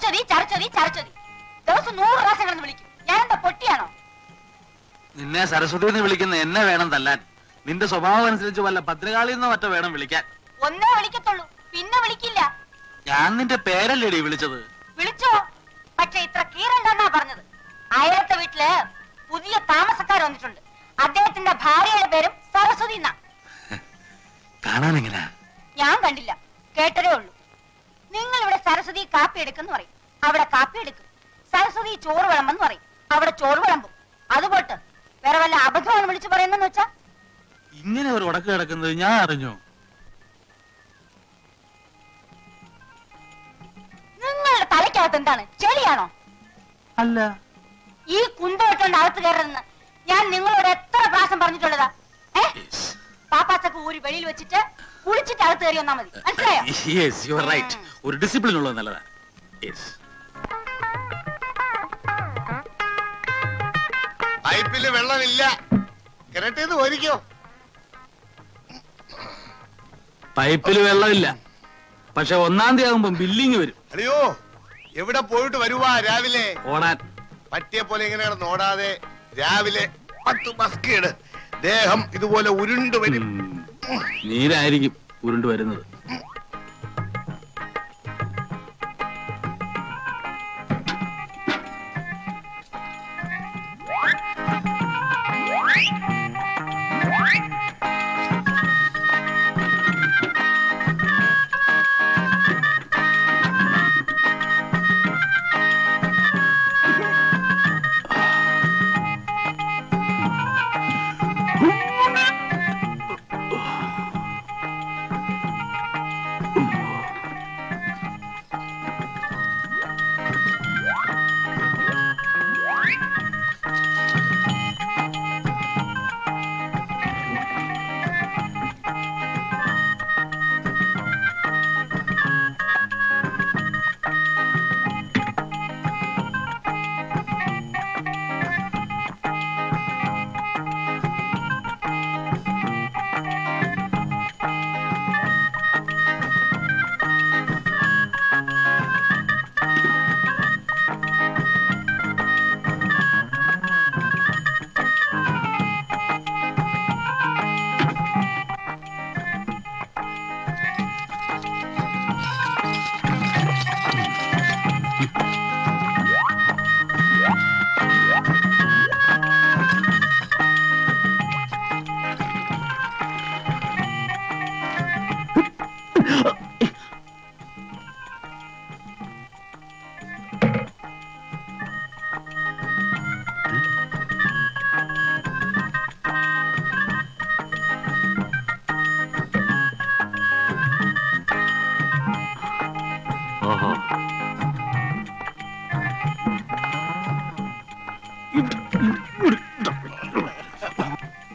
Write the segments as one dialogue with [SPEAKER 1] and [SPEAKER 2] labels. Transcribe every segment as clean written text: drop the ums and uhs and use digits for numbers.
[SPEAKER 1] ചരച്ചൊതി ചരച്ചൊതി ചരച്ചൊതി. ദിവസം 100 പ്രാവശ്യം കിടന്ന് വിളിക്കും. ഞാൻ എന്താ പൊട്ടിയാണോ?
[SPEAKER 2] നിന്നെ സരസ്വതി എന്ന് വിളിക്കുന്ന എന്നെ വേണം തല്ലാൻ. നിന്റെ സ്വഭാവം അനുസരിച്ച് വല്ല ഭദ്രകാളിന്നോ മറ്റോ വേണം വിളിക്കാൻ.
[SPEAKER 1] ഒന്നേ വിളിക്കത്തുള്ളൂ, പിന്നെ വിളിക്കില്ല.
[SPEAKER 2] ഞാൻ നിന്റെ പേരല്ലേടി വിളിച്ചത്.
[SPEAKER 1] വിളിച്ചോ, പക്ഷെ ഇത്ര കീറണ്ടെന്നാ പറഞ്ഞത്. അയലത്തെ വീട്ടില് പുതിയ താമസക്കാർ വന്നിട്ടുണ്ട്. അദ്ദേഹത്തിന്റെ ഭാര്യയുടെ പേരും സരസ്വതി എന്നാ.
[SPEAKER 2] കാണാൻ എങ്ങനെയാ?
[SPEAKER 1] ഞാൻ കണ്ടില്ല, കേട്ടതേ ഉള്ളൂ. നിങ്ങൾ ഇവിടെ സരസ്വതി കാപ്പി എടുക്കുന്നു പറയും, അവിടെ കാപ്പി എടുക്കും. സരസ്വതി ചോറ് വിളമ്പെന്ന് പറയും, അവിടെ ചോറ് വിളമ്പും. അതുപോട്ട് വേറെ വല്ല അബദ്ധമാണ് വിളിച്ചു പറയുന്നെന്ന് വെച്ചാ?
[SPEAKER 2] ഇങ്ങനെ ഒരു ഉടക്ക് കിടക്കുന്നത് ഞാൻ അറിഞ്ഞു.
[SPEAKER 1] നിങ്ങളുടെ തലയ്ക്കകത്ത് എന്താണ്, ചെളിയാണോ?
[SPEAKER 2] അല്ല,
[SPEAKER 1] ഈ കുന്തോട്ടുണ്ട് അകത്ത് കയറരുതെന്ന് ഞാൻ നിങ്ങളോട് എത്ര പ്രാവശ്യം പറഞ്ഞിട്ടുള്ളതാ? പാപ്പാച്ചക്ക് ഊരി വെളിയിൽ വെച്ചിട്ട് കുളിച്ചിട്ട് അകത്ത് കയറി വന്നാ മതി, മനസ്സിലായോ?
[SPEAKER 2] ഒരു ഡിസിപ്ലിൻ ഉള്ളത് നല്ലതാ.
[SPEAKER 3] പൈപ്പില് വെള്ളമില്ല, കിണറ്റേന്ന് പോരിക്കോ.
[SPEAKER 2] പൈപ്പില് വെള്ളമില്ല, പക്ഷെ 1-ാം തീയതി ആകുമ്പോ ബില്ലിങ് വരും.
[SPEAKER 3] അയ്യോ, എവിടെ പോയിട്ട് വരുവാ രാവിലെ?
[SPEAKER 2] ഓടാൻ
[SPEAKER 3] പറ്റിയ പോലെ ഇങ്ങനെ ഓടാതെ രാവിലെ 10 ബസ്കേട് ദേഹം ഇതുപോലെ ഉരുണ്ടു വരും.
[SPEAKER 2] നീരായിരിക്കും ഉരുണ്ടു വരുന്നത്.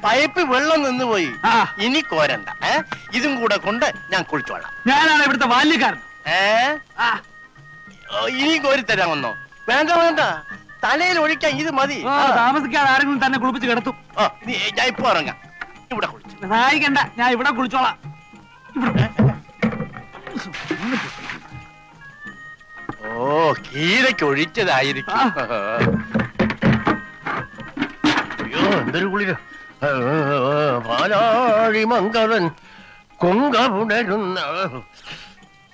[SPEAKER 4] പൈപ്പ് വെള്ളം നിന്നുപോയി, ഇനി കോരണ്ട. ഇതും കൂടെ കൊണ്ട് ഞാൻ കുളിച്ചോളാം.
[SPEAKER 2] ഞാനാണ് ഇവിടുത്തെ ബാല്യക്കാരൻ.
[SPEAKER 4] ഇനി കോരി തരാമെന്നോ? വേണ്ട വേണ്ട, തലയിൽ ഒഴിക്കാൻ ഇത് മതി.
[SPEAKER 2] താമസിക്കാതെ ആരെങ്കിലും തന്നെ കുളിപ്പിച്ച് കിടത്തും.
[SPEAKER 4] ഞാൻ ഇപ്പൊ ഇറങ്ങാം. ഇവിടെ കുളിച്ചു
[SPEAKER 2] സഹായിക്കണ്ട, ഞാൻ ഇവിടെ കുളിച്ചോളാം.
[SPEAKER 4] ഓ, കീരയ്ക്ക് ഒഴിച്ചതായിരിക്കും. അയ്യോ, എന്തൊരു കുളിര. പാലാഴി മംഗളൻ കൊങ്കപുണരുന്ന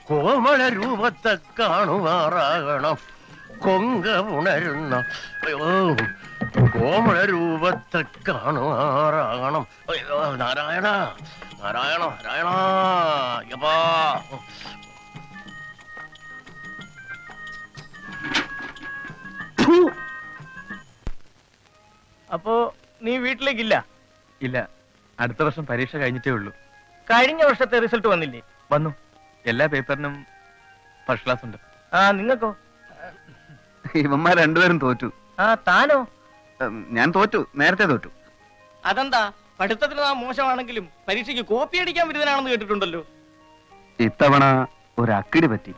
[SPEAKER 4] കോമള രൂപത്തെ കാണുമാറാകണം. കൊങ്കപുണരുന്ന കോമള രൂപത്തെ കാണുമാറാകണം. അയ്യോ, നാരായണ നാരായണ നാരായണ. യപ്പാ,
[SPEAKER 5] അപ്പോ നീ വീട്ടിലേക്കില്ല?
[SPEAKER 6] ഇല്ല, അടുത്ത വർഷം പരീക്ഷ കഴിഞ്ഞിട്ടേ ഉള്ളൂ.
[SPEAKER 5] കഴിഞ്ഞ വർഷത്തെ റിസൾട്ട് വന്നില്ലേ?
[SPEAKER 6] വന്നു. എല്ലാ പേപ്പറിനും ഫസ്റ്റ് ക്ലാസ് ഉണ്ട്.
[SPEAKER 5] നിങ്ങൾക്കോ?
[SPEAKER 6] ഇവന്മാർ രണ്ടുപേരും തോറ്റു.
[SPEAKER 5] താനോ?
[SPEAKER 6] ഞാൻ തോറ്റു, നേരത്തെ തോറ്റു.
[SPEAKER 5] അതെന്താ? പഠിത്തത്തിന് നാം മോശമാണെങ്കിലും പരീക്ഷയ്ക്ക് കോപ്പി അടിക്കാൻ വിരുദ്ധനാണെന്ന് കേട്ടിട്ടുണ്ടല്ലോ.
[SPEAKER 6] ഇത്തവണ ഒരു അക്കിടി പറ്റി.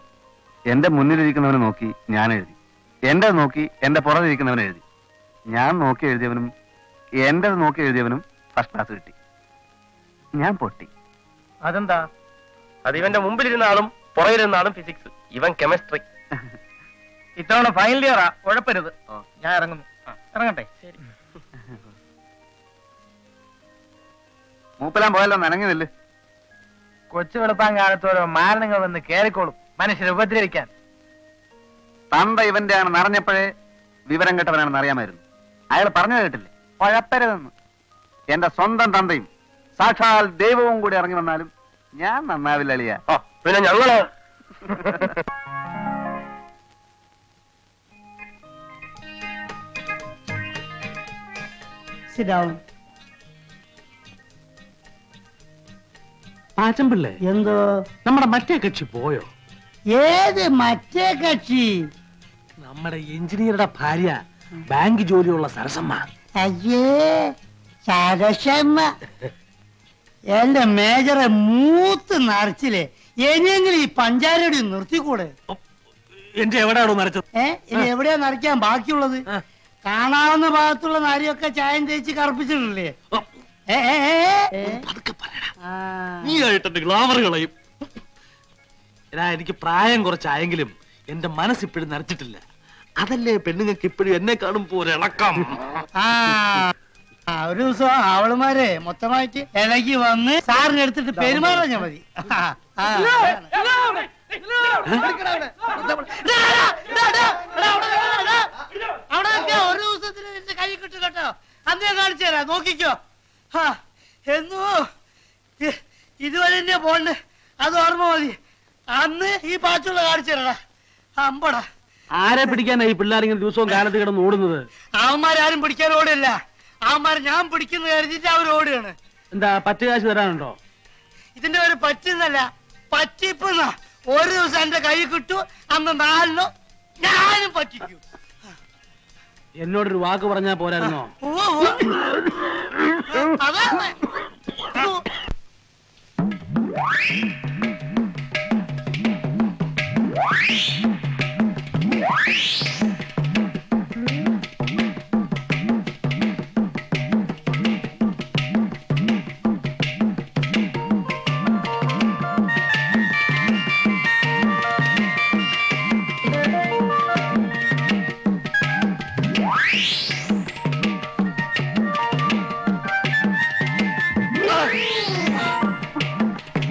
[SPEAKER 6] എന്റെ മുന്നിലിരിക്കുന്നവനെ നോക്കി ഞാൻ എഴുതി, എന്റെ നോക്കി എന്റെ പുറകിരിക്കുന്നവൻ എഴുതി. ഞാൻ നോക്കി എഴുതിയവനും എന്റെ നോക്കി എഴുതിയവനും ഫസ്റ്റ് ക്ലാസ് കിട്ടി. ഞാൻ പൊട്ടി.
[SPEAKER 5] അതെന്താ? അത് ഇവന്റെ മുമ്പിലിരുന്ന ആളും പുറകിലിരുന്ന ആളും ഫിസിക്സ്, ഇവൻ കെമിസ്ട്രി. ഇത്തവണ ഫൈനൽ ഇയറാ, ഉഴപ്പരുത്. ഞാൻ ഇറങ്ങുന്നു. ഇറങ്ങട്ടെ? ശരി.
[SPEAKER 6] മൂപ്പലാൻ പോയല്ലോ, നനങ്ങുന്നില്ല.
[SPEAKER 5] കൊച്ചു വെളുപ്പാൻ കാലത്തോരോ മാരണങ്ങൾ വന്ന് കേറിക്കോളും മനുഷ്യരെ ഉപദ്രവിക്കാൻ.
[SPEAKER 6] തന്ത ഇവന്റെ ആണെന്ന് അറിഞ്ഞപ്പോഴേ വിവരം കെട്ടവനാണെന്ന് അറിയാമായിരുന്നു. അയാൾ പറഞ്ഞു കേട്ടില്ലേ, കുഴപ്പരുതെന്ന്. എന്റെ സ്വന്തം തന്തയും സാക്ഷാൽ ദൈവവും കൂടി ഇറങ്ങി വന്നാലും ഞാൻ നന്നാവില്ല അളിയ.
[SPEAKER 4] പിന്നെ ഞങ്ങള്
[SPEAKER 2] പാച്ചമ്പിള്ളേ,
[SPEAKER 7] എന്തോ
[SPEAKER 2] നമ്മുടെ മറ്റേ കക്ഷി പോയോ?
[SPEAKER 7] ഏത് മറ്റേ കക്ഷി?
[SPEAKER 2] നമ്മുടെ എഞ്ചിനീയറുടെ ഭാര്യ, ബാങ്ക് ജോലിയുള്ള സരസമ്മ.
[SPEAKER 7] അയ്യേ സരസമ്മ, എന്റെ മേജറെ മൂത്ത് നിറച്ചില്ലേ, ഇനിയെങ്കിലും ഈ പഞ്ചാരടി നിർത്തിക്കൂടെ?
[SPEAKER 2] എന്റെ എവിടെയാണോ നരച്ചത്?
[SPEAKER 7] ഇനി എവിടെയാ നിറയ്ക്കാൻ ബാക്കിയുള്ളത്? കാണാവുന്ന ഭാഗത്തുള്ള നാരിയൊക്കെ ചായം തേച്ച് കറുപ്പിച്ചിട്ടില്ലേ?
[SPEAKER 2] നീ ആയിട്ട് ഗ്ലാമർ കളയും. എനിക്ക് പ്രായം കുറച്ചായെങ്കിലും എന്റെ മനസ്സിപ്പോഴും നരച്ചിട്ടില്ല. അതല്ലേ പെണ്ണുങ്ങൾക്ക് ഇപ്പോഴും എന്നെ കാണുമ്പോ ഒരിളക്കം.
[SPEAKER 7] ഒരു ദിവസം അവളുമാരെ മൊത്തമായിട്ട് ഇളകി വന്ന് സാറിന് എടുത്തിട്ട് പെരുമാറാഞ്ഞാ മതി. ഒരു ദിവസത്തിന് എന്റെ കൈ കിട്ടും കേട്ടോ. അന്നേ കാണിച്ചു തരാം, നോക്കിക്കോ. എന്നോ ഇതുവരെ എന്നെ പോണ്ട്, അത് ഓർമ്മ മതി. അന്ന് ഈ പാച്ചുള്ള കാണിച്ചു തരടാ. അമ്പടാ,
[SPEAKER 2] ആരെ പിടിക്കാനാ ഈ പിള്ളേരിങ്ങനെ ദിവസവും കാലത്ത് കിടന്ന് ഓടുന്നത്?
[SPEAKER 7] അവന്മാരാരും പിടിക്കാൻ ഓടില്ല. അവന്മാർ ഞാൻ പിടിക്കുന്ന കരുതിട്ട് അവർ ഓടുകയാണ്.
[SPEAKER 2] എന്താ പറ്റുകാശ് തരാനുണ്ടോ?
[SPEAKER 7] ഇതിന്റെ ഒരു പറ്റുന്നല്ല, പറ്റിപ്പുന്ന. ഒരു ദിവസം എന്റെ കൈ കിട്ടു, അന്ന് 4 ഞാനും പറ്റിക്കും.
[SPEAKER 2] എന്നോടൊരു വാക്ക് പറഞ്ഞാ പോരായിരുന്നോ?
[SPEAKER 7] അതാണ്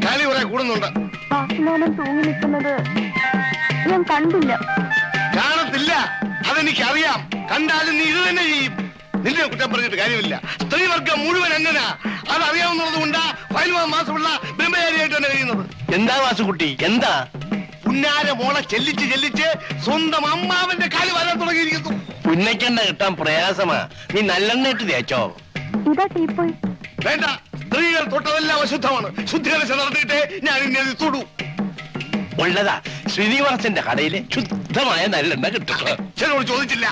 [SPEAKER 3] കളി കുറെ കൂടുന്നുണ്ട്.
[SPEAKER 1] തൂങ്ങി നിൽക്കുന്നത് ഞാൻ കണ്ടില്ല.
[SPEAKER 3] കാണത്തില്ല, അതെനിക്കറിയാം. കണ്ടാലും നീ ഇത് തന്നെ ചെയ്യും. നിന്നെ കുറ്റം പറഞ്ഞിട്ട് കാര്യമില്ല. സ്ത്രീവർഗം മുഴുവൻ അങ്ങനെ അതറിയാവുന്നത് കൊണ്ടാ 15 മാസമുള്ള ബ്രഹ്മചാരിയായിട്ട് തന്നെ കഴിയുന്നത്.
[SPEAKER 4] എന്താ വാസുകുട്ടി, എന്താ?
[SPEAKER 3] പുന്നാര മോളെ ചെല്ലിച്ച് ചെല്ലിച്ച് സ്വന്തം അമ്മാവന്റെ കാല് വരാൻ തുടങ്ങിയിരിക്കുന്നു.
[SPEAKER 4] പുന്നയ്ക്കെണ്ണ കിട്ടാൻ പ്രയാസമാ. നീ നല്ലെണ്ണ ഇട്ട് തേച്ചോ?
[SPEAKER 1] ഇതാ ടീപ്പോയി.
[SPEAKER 3] വേണ്ട, സ്ത്രീകൾ തൊട്ടതെല്ലാം അശുദ്ധമാണ്. ശുദ്ധികലശ നടത്തിയിട്ടേ ഞാൻ ഇനി അത് തൊടൂ.
[SPEAKER 4] ഉള്ളതാ, ശ്രീനിവാസന്റെ കടയിലെ ശുദ്ധമായ നല്ലെണ്ണ കിട്ടും.
[SPEAKER 3] ചിലരോട് ചോദിച്ചില്ല.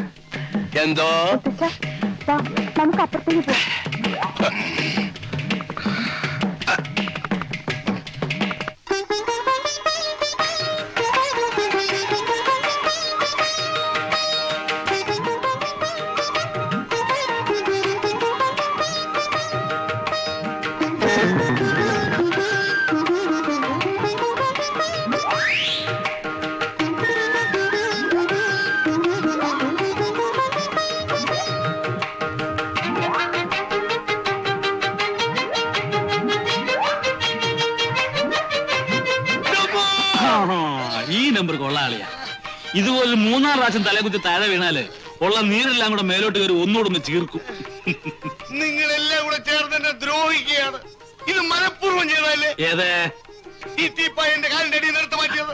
[SPEAKER 4] എന്തോ
[SPEAKER 1] നമുക്ക് അപ്പുറത്തേക്ക് പോവാം.
[SPEAKER 2] ഈ നമ്പർ കൊള്ളാളിയാ. ഇതുപോലെ 3-4 പ്രാവശ്യം തലകുത്തി താഴെ വീണാല് ഉള്ള നീരെല്ലാം കൂടെ മേലോട്ട് കയറി ഒന്നുകൂടെ ചീർക്കും.
[SPEAKER 3] നിങ്ങളെല്ലാം കൂടെ ചേർന്ന് എന്നെ ദ്രോഹിക്കുകയാണ്. ഇത് മനഃപൂർവ്വം ചെയ്തല്ലേ?
[SPEAKER 2] ഏതേ
[SPEAKER 3] ഈ തീപ്പായന്റെ കാലിന്റെ അടിയിൽ നിർത്തി മാറ്റിയത്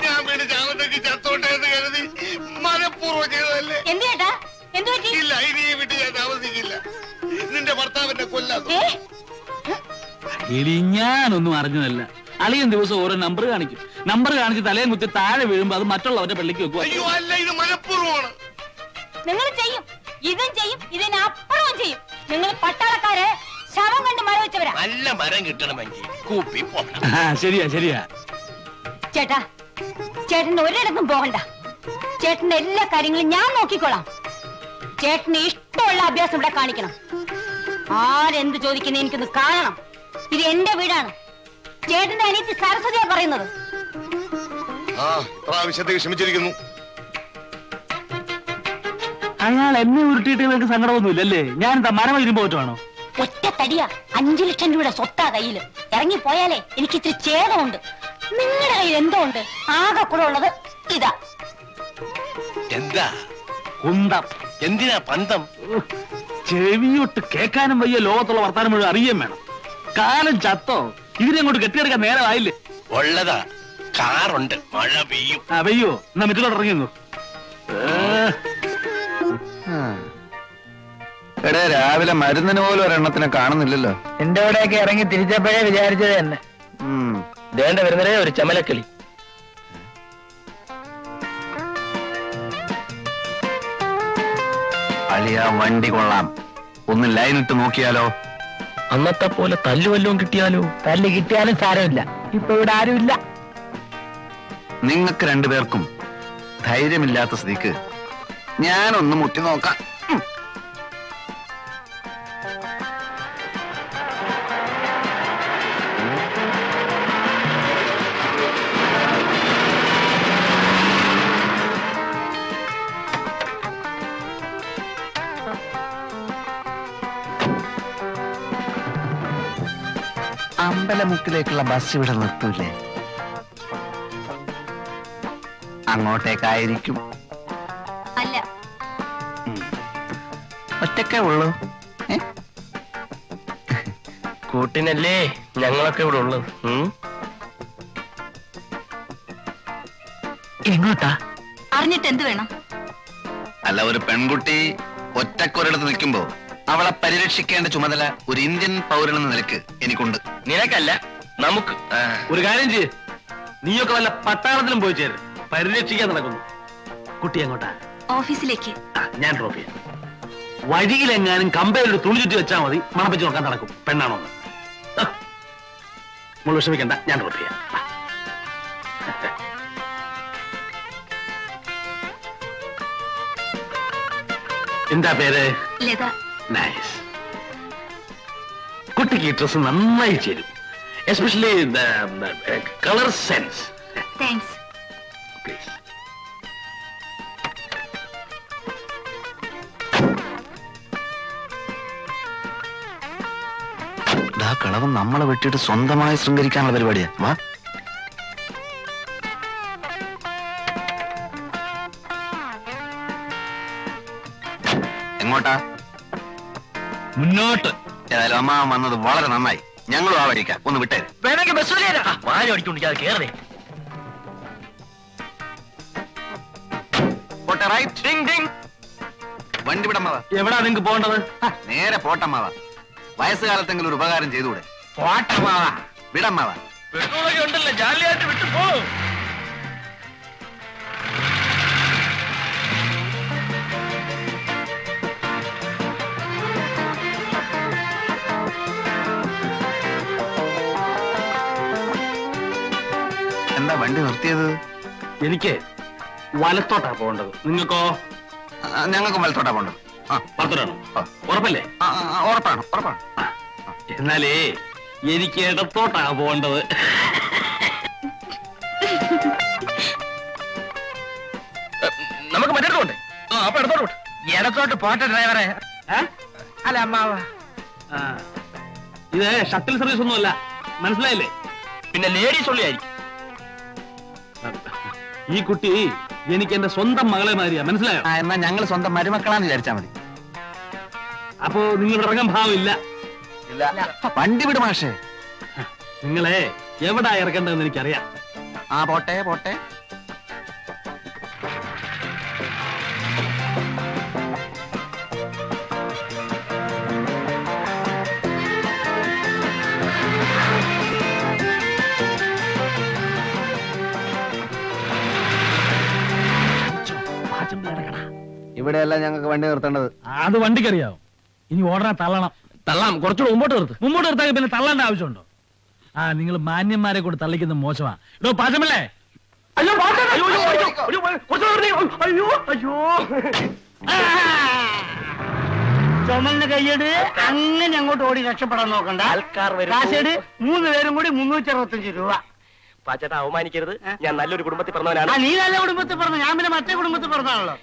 [SPEAKER 3] ഞാൻ വേണ്ടി ചാവത്തേക്ക് ചത്തോട്ടെ എന്ന് കരുതി മനഃപൂർവ്വം ചെയ്തതല്ലേ? ഇല്ല, ഇനി ഈ വീട്ടിൽ ഞാൻ താമസിക്കില്ല. നിന്റെ ഭർത്താവിന്റെ കൊല്ലാതെ.
[SPEAKER 2] ഇനി ഞാനൊന്നും അറിഞ്ഞതല്ല. അളിയൻ ദിവസം ഓരോ നമ്പർ കാണിക്കും. നമ്പർ കാണിച്ച് തലയും കുത്തി താഴെ വീഴുമ്പോ അത് മറ്റുള്ളവരുടെ പള്ളിക്ക് വെക്കുക.
[SPEAKER 3] അയ്യോ അല്ല, ഇത് മനഃപൂർവ്വമാണ്.
[SPEAKER 1] നിങ്ങൾ ചെയ്യും, ഇതും ചെയ്യും, ഇതിനപ്പുറവും ചെയ്യും. നിങ്ങൾ പട്ടാളക്കാരെ ശവം കണ്ട് മരം വെച്ചവരാ.
[SPEAKER 4] നല്ല മരം കിട്ടണമെങ്കിൽ കൂപ്പി പോകണം.
[SPEAKER 2] ശരിയാ ശരിയാ.
[SPEAKER 1] ചേട്ടാ, ചേട്ടന്റെ ഒരിടത്തും പോകണ്ട. ചേട്ടന്റെ എല്ലാ കാര്യങ്ങളും ഞാൻ നോക്കിക്കോളാം. ചേട്ടന് ഇഷ്ടമുള്ള അഭ്യാസം ഇവിടെ കാണിക്കണം. ആരെന്ത് ചോദിക്കുന്ന എനിക്കൊന്ന് കാണണം. ഇത് എന്റെ വീടാണ്. ചേട്ടന്റെ അനിയത്തി സരസ്വതിയാ പറയുന്നത്.
[SPEAKER 3] ആ, പ്രാവശ്യത്തേക്ക് ക്ഷമിച്ചിരിക്കുന്നു.
[SPEAKER 2] അയാൾ എന്നെ ഉരുട്ടിയിട്ട് നിങ്ങൾക്ക് സങ്കടമൊന്നുമില്ലല്ലേ? ഞാൻ എന്താ മരം ഇരുമ്പോ പറ്റുവാണോ?
[SPEAKER 1] ഒറ്റ തടിയാ 5 ലക്ഷം രൂപയുടെ സ്വത്താ കയ്യില്. ഇറങ്ങി പോയാലേ എനിക്ക് ഇത്തിരി ഛേദമുണ്ട്. നിങ്ങളുടെ കയ്യിൽ എന്തോ ഉണ്ട്? ആകെ കൂടെ ഉള്ളത് ഇതാ.
[SPEAKER 4] എന്താ
[SPEAKER 2] കുന്തം.
[SPEAKER 4] എന്തിനാ പന്തം?
[SPEAKER 2] ചെവിയൊട്ട് കേൾക്കാനും വയ്യ, ലോകത്തുള്ള വർത്താനം മുഴുവൻ അറിയാൻ വേണം. കാലം ചത്തോ? ഇതിനെ അങ്ങോട്ട് കെട്ടിയെടുക്കാൻ നേരമായില്ലേ?
[SPEAKER 4] ഉള്ളതാ, കാറുണ്ട്, മഴ പെയ്യും.
[SPEAKER 2] പെയ്യോ? എന്നാ മറ്റുള്ളവർ ഇറങ്ങിയോ?
[SPEAKER 6] എടേ, രാവിലെ മരുന്നിന് പോലും ഒരെണ്ണത്തിനെ കാണുന്നില്ലല്ലോ.
[SPEAKER 5] എന്റെ അവിടെയൊക്കെ ഇറങ്ങി തിരിച്ചപ്പോഴേ വിചാരിച്ചത് തന്നെ. ദേണ്ട വരുന്നതേ ഒരു ചമലക്കിളി.
[SPEAKER 6] അളിയ വണ്ടി കൊള്ളാം, ഒന്ന് ലൈൻ ഇട്ട് നോക്കിയാലോ?
[SPEAKER 5] അന്നത്തെ പോലെ തല്ലുവല്ലവും കിട്ടിയാലോ? തല്ല് കിട്ടിയാലും സാരമില്ല, ഇപ്പൊ ഇവിടെ ആരുമില്ല.
[SPEAKER 6] നിങ്ങൾക്ക് രണ്ടുപേർക്കും ധൈര്യമില്ലാത്ത സ്ഥിതിക്ക് ഞാനൊന്ന് മുട്ടി നോക്കാം. അമ്പലമുക്കിലേക്കുള്ള ബസ് ഇവിടെ നിർത്തൂലേ? അങ്ങോട്ടേക്കായിരിക്കും.
[SPEAKER 1] അല്ല,
[SPEAKER 6] ഒറ്റക്കേ ഉള്ളൂ.
[SPEAKER 5] കൂട്ടിനല്ലേ ഞങ്ങളൊക്കെ ഇവിടെ ഉള്ളത്.
[SPEAKER 6] എങ്ങോട്ടാ?
[SPEAKER 1] അറിഞ്ഞിട്ട് എന്ത് വേണം?
[SPEAKER 6] അല്ല, ഒരു പെൺകുട്ടി ഒറ്റക്കൊരിടത്ത് നിൽക്കുമ്പോ അവളെ പരിരക്ഷിക്കേണ്ട ചുമതല ഒരു ഇന്ത്യൻ പൗരനെന്ന നിലക്ക് എനിക്കുണ്ട്.
[SPEAKER 5] നിനക്കല്ല, നമുക്ക്.
[SPEAKER 2] ഒരു കാര്യം ചെയ്യ്, നീയൊക്കെ വല്ല പട്ടാളത്തിലും പോയി ചേരും. പരിരക്ഷിക്കാൻ നടക്കുന്നു. കുട്ടി എങ്ങോട്ടാ?
[SPEAKER 1] ഓഫീസിലേക്ക്.
[SPEAKER 2] ഞാൻ ഡ്രോപ്പ് ചെയ്യാം. വഴിയിലെങ്ങാനും കമ്പയിലൊരു തുണി ചുറ്റി വെച്ചാൽ മതി, മണപ്പിച്ച് നോക്കാൻ നടക്കും പെണ്ണാണോ എന്ന്. നമ്മൾ വിഷമിക്കണ്ട, ഞാൻ ഡ്രോപ്പ് ചെയ്യാം. എന്താ പേര്?
[SPEAKER 1] ലത.
[SPEAKER 2] നൈസ്. കുട്ടിക്ക് ഈ ഡ്രസ് നന്നായി ചേരും, especially colour sense.
[SPEAKER 1] Thanks.
[SPEAKER 2] Please.
[SPEAKER 6] കളവൻ നമ്മളെ വെട്ടിയിട്ട് സ്വന്തമായി ശൃംഗരിക്കാനുള്ള പരിപാടിയാ. വാ. എങ്ങോട്ടാ?
[SPEAKER 2] മുന്നോട്ട്.
[SPEAKER 6] ഏതായാലും അമ്മ വന്നത് വളരെ നന്നായി. ഞങ്ങളും ആ വഴിക്കാം. ഒന്ന് വിട്ടേര്.
[SPEAKER 5] വേണമെങ്കിൽ ബസ് വാഴ ഓടിക്കൊണ്ടിരിക്കാതെ കേറേ.
[SPEAKER 6] പോട്ടെ, റൈറ്റ്. വണ്ടി വിടമ്മവ.
[SPEAKER 2] എവിടാ നിങ്ങക്ക് പോകേണ്ടത്?
[SPEAKER 6] നേരെ പോട്ടമ്മവ. വയസ്സുകാലത്തെങ്കിലും ഒരു ഉപകാരം ചെയ്തുകൂടെ?
[SPEAKER 5] പോട്ടമാവ.
[SPEAKER 6] വിടമ്മവ.
[SPEAKER 5] പെട്രോളൊക്കെ ഉണ്ടല്ലോ, ജാലിയായിട്ട് വിട്ടു പോ.
[SPEAKER 6] എന്താ വണ്ടി നിർത്തിയത്?
[SPEAKER 2] എനിക്ക് വലത്തോട്ടാ പോകേണ്ടത്. നിങ്ങൾക്കോ?
[SPEAKER 6] ഞങ്ങൾക്കും വലത്തോട്ടാ പോകേണ്ടത്.
[SPEAKER 2] പത്തനാണോ? ഉറപ്പല്ലേ?
[SPEAKER 6] ഉറപ്പാണ്, ഉറപ്പാണ്.
[SPEAKER 2] എന്നാലേ എനിക്ക് ഇടത്തോട്ടാ പോകേണ്ടത്.
[SPEAKER 5] നമുക്ക് മറ്റേടത്തോണ്ട്. അപ്പൊ ഇടത്തോട്ട് ഇടത്തോട്ട് പോട്ടെ ഡ്രൈവറെ. അല്ല അമ്മാവ,
[SPEAKER 2] ഇത് ഷട്ടിൽ സർവീസ് ഒന്നുമല്ല, മനസ്സിലായില്ലേ?
[SPEAKER 5] പിന്നെ ലേഡീസ് ഉള്ളിയായിരിക്കും.
[SPEAKER 2] ഈ കുട്ടി എനിക്ക് എന്റെ സ്വന്തം മകളെ മാതിരിയാ, മനസ്സിലായോ?
[SPEAKER 6] എന്നാ ഞങ്ങൾ സ്വന്തം മരുമക്കളാന്ന് വിചാരിച്ചാ മതി.
[SPEAKER 2] അപ്പോ നിങ്ങൾ ഇറങ്ങാൻ ഭാവമില്ല.
[SPEAKER 6] വണ്ടി വിട് മാഷേ.
[SPEAKER 2] നിങ്ങളെ എവിടാ ഇറക്കേണ്ടതെന്ന് എനിക്കറിയാം.
[SPEAKER 6] പോട്ടെ പോട്ടെ. ഇവിടെയല്ല ഞങ്ങൾക്ക് വണ്ടി നിർത്തേണ്ടത്.
[SPEAKER 2] അത് വണ്ടിക്കറിയാവും. ഇനി ഓടനെ തള്ളണം.
[SPEAKER 5] തള്ളാം, കുറച്ചുകൂടെ മുമ്പോട്ട് നിർത്ത്.
[SPEAKER 2] മുമ്പോട്ട് നിർത്താൻ പിന്നെ തള്ളേണ്ട ആവശ്യമുണ്ടോ? നിങ്ങൾ മാന്യന്മാരെ കൂടെ തള്ളിക്കുന്ന മോശമാ. ഇതോ പാചമല്ലേ?
[SPEAKER 5] അയ്യോ അയ്യോ അയ്യോ.
[SPEAKER 7] ചുമലിന് കയ്യട്. അങ്ങനെ അങ്ങോട്ട് ഓടി രക്ഷപ്പെടാൻ നോക്കണ്ട.
[SPEAKER 5] ആൾക്കാർ
[SPEAKER 7] കാശേട് 3 പേരും കൂടി 365 രൂപ.
[SPEAKER 5] പാച്ചേട്ടാ, അവമാനിക്കരുത്. ഞാൻ നല്ലൊരു കുടുംബത്തിൽ പറഞ്ഞവനാണ്.
[SPEAKER 7] നീ നല്ല കുടുംബത്തിൽ പറഞ്ഞു, ഞാൻ പിന്നെ മറ്റേ കുടുംബത്തിൽ പറഞ്ഞാണല്ലോ.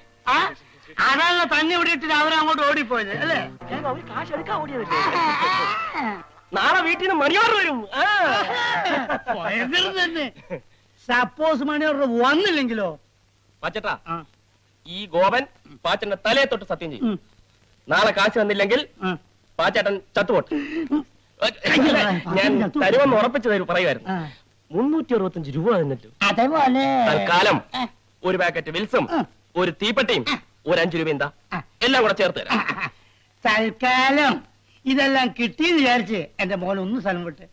[SPEAKER 7] അതാണല്ലോ തന്നെ ഇവിടെ ഇട്ടിട്ട് അവരങ്ങോട്ട് ഓടിപ്പോയത് അല്ലേ?
[SPEAKER 5] അവര് കാശ് എടുക്കാൻ ഓടിയതല്ലേ? നാളെ വീട്ടിൽ നിന്ന് മണിയോർ വരും.
[SPEAKER 7] ഭയങ്കരം തന്നെ. സപ്പോസ് മണിയോർ വന്നില്ലെങ്കിലോ?
[SPEAKER 5] പാച്ചേട്ടാ, ഈ ഗോപൻ പാച്ചന്റെ തലയെ തൊട്ട് സത്യം ചെയ്യും. നാളെ കാശ് തന്നില്ലെങ്കിൽ പാച്ചേട്ടൻ ചത്തുപോട്ടെ. ഞാൻ തരുമെന്ന് ഉറപ്പിച്ചു തരും പറയുമായിരുന്നു. 365 രൂപ തന്നല്ലോ.
[SPEAKER 7] അതേപോലെ
[SPEAKER 5] തൽക്കാലം ഒരു പാക്കറ്റ് വിൽസും ഒരു തീപ്പെട്ടിയും ഒരു 5 രൂപ എന്താ എല്ലാം കൂടെ ചേർത്ത് തരാം.
[SPEAKER 7] തൽക്കാലം ഇതെല്ലാം കിട്ടിയെന്ന് വിചാരിച്ച് എന്റെ മോൻ ഒന്ന് സ്ഥലം വിട്ട്.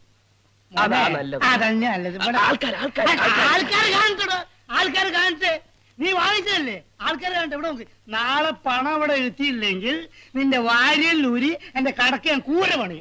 [SPEAKER 5] അതാ നല്ലത്.
[SPEAKER 7] അതന്നെ നല്ലത്. ആൾക്കാർ കാണട്ടോ, ആൾക്കാർ കാണട്ടെ. നീ വാങ്ങിച്ചതല്ലേ, ആൾക്കാർ കാണട്ടെ. ഇവിടെ നോക്ക്, നാളെ പണം ഇവിടെ എത്തിയില്ലെങ്കിൽ നിന്റെ വാരിയിൽ ഊരി എന്റെ കടക്ക് ഞാൻ കൂര പണി.